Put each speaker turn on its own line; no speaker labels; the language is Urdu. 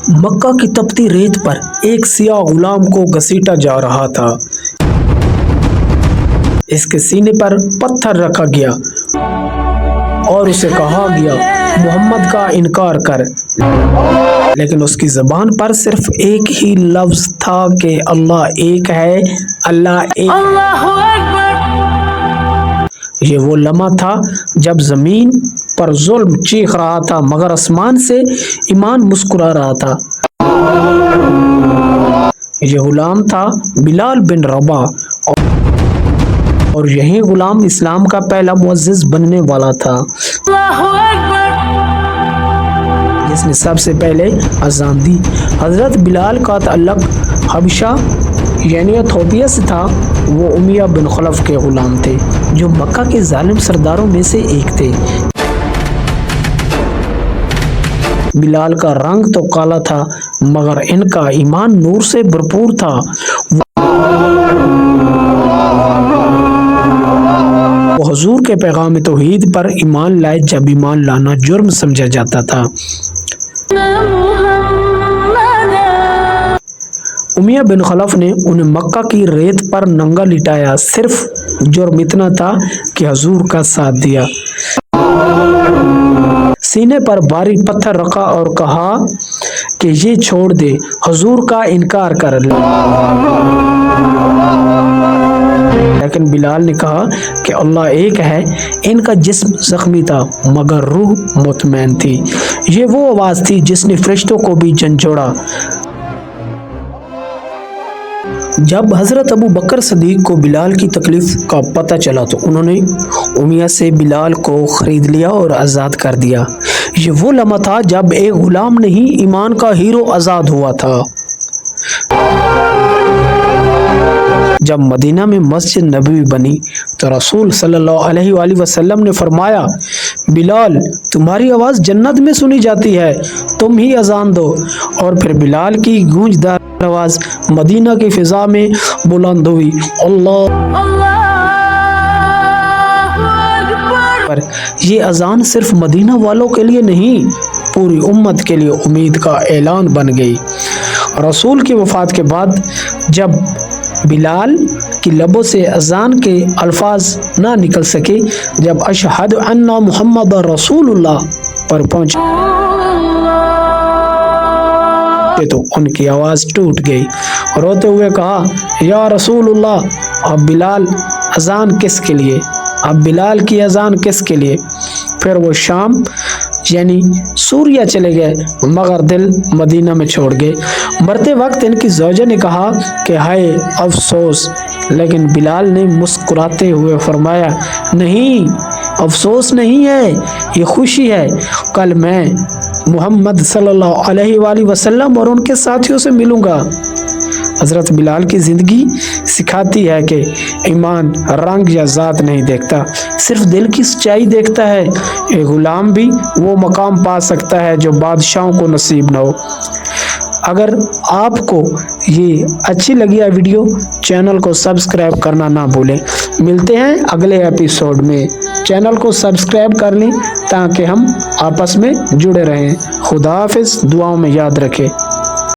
مکہ کی تپتی ریت پر ایک سیاہ غلام کو گھسیٹا جا رہا تھا۔ اس کے سینے پر پتھر رکھا گیا اور اسے کہا گیا محمد کا انکار کر، لیکن اس کی زبان پر صرف ایک ہی لفظ تھا کہ اللہ ایک ہے، اللہ ایک ہے۔ یہ وہ لمحہ تھا جب زمین پر ظلم چیخ رہا تھا مگر آسمان سے ایمان مسکرا رہا تھا۔ یہ غلام تھا بلال بن رباح، اور یہی غلام اسلام کا پہلا معزز بننے والا تھا، جس نے سب سے پہلے اذان دی۔ حضرت بلال کا تعلق حبشہ یعنی ایتھوپیا سے تھا۔ وہ امیہ بن خلف کے غلام تھے جو مکہ کے ظالم سرداروں میں سے ایک تھے۔ بلال کا رنگ تو کالا تھا مگر ان کا ایمان نور سے بھرپور تھا۔ وہ حضور کے پیغام توحید پر ایمان لائے جب ایمان لانا جرم سمجھا جاتا تھا۔ امیہ بن خلف نے انہیں مکہ کی ریت پر ننگا لٹایا، صرف جرم اتنا تھا کہ حضور کا ساتھ دیا۔ سینے پر بھاری پتھر رکھا اور کہا کہ یہ چھوڑ دے، حضور کا انکار کر لے۔ لیکن بلال نے کہا کہ اللہ ایک ہے۔ ان کا جسم زخمی تھا مگر روح مطمئن تھی۔ یہ وہ آواز تھی جس نے فرشتوں کو بھی جھنجھوڑا۔ جب حضرت ابو بکر صدیق کو بلال کی تکلیف کا پتہ چلا تو انہوں نے امیہ سے بلال کو خرید لیا اور آزاد کر دیا۔ یہ وہ لمحہ تھا جب ایک غلام نہیں ایمان کا ہیرو آزاد ہوا تھا۔ جب مدینہ میں مسجد نبوی بنی تو رسول صلی اللہ علیہ وآلہ وسلم نے فرمایا بلال تمہاری آواز جنت میں سنی جاتی ہے، تم ہی اذان دو۔ اور پھر بلال کی گونجدار آواز مدینہ کی فضا میں بلند ہوئی، اللہ اکبر۔ یہ اذان صرف مدینہ والوں کے لیے نہیں، پوری امت کے لیے امید کا اعلان بن گئی۔ رسول کی وفات کے بعد جب بلال کی لبوں سے اذان کے الفاظ نہ نکل سکے، جب اشہد ان محمد رسول اللہ پر پہنچے تو ان کی آواز ٹوٹ گئی۔ روتے ہوئے کہا یا رسول اللہ، اب بلال اذان کس کے لیے؟ اب بلال کی اذان کس کے لیے؟ پھر وہ شام یعنی سوریہ چلے گئے مگر دل مدینہ میں چھوڑ گئے۔ مرتے وقت ان کی زوجہ نے کہا کہ ہائے افسوس، لیکن بلال نے مسکراتے ہوئے فرمایا نہیں، افسوس نہیں ہے، یہ خوشی ہے، کل میں محمد صلی اللہ علیہ وآلہ وسلم اور ان کے ساتھیوں سے ملوں گا۔ حضرت بلال کی زندگی سکھاتی ہے کہ ایمان رنگ یا ذات نہیں دیکھتا، صرف دل کی سچائی دیکھتا ہے۔ ایک غلام بھی وہ مقام پا سکتا ہے جو بادشاہوں کو نصیب نہ ہو۔ اگر آپ کو یہ اچھی لگی ہے ویڈیو، چینل کو سبسکرائب کرنا نہ بھولیں۔ ملتے ہیں اگلے ایپیسوڈ میں۔ چینل کو سبسکرائب کر لیں تاکہ ہم آپس میں جڑے رہیں۔ خدا حافظ، دعاؤں میں یاد رکھیں۔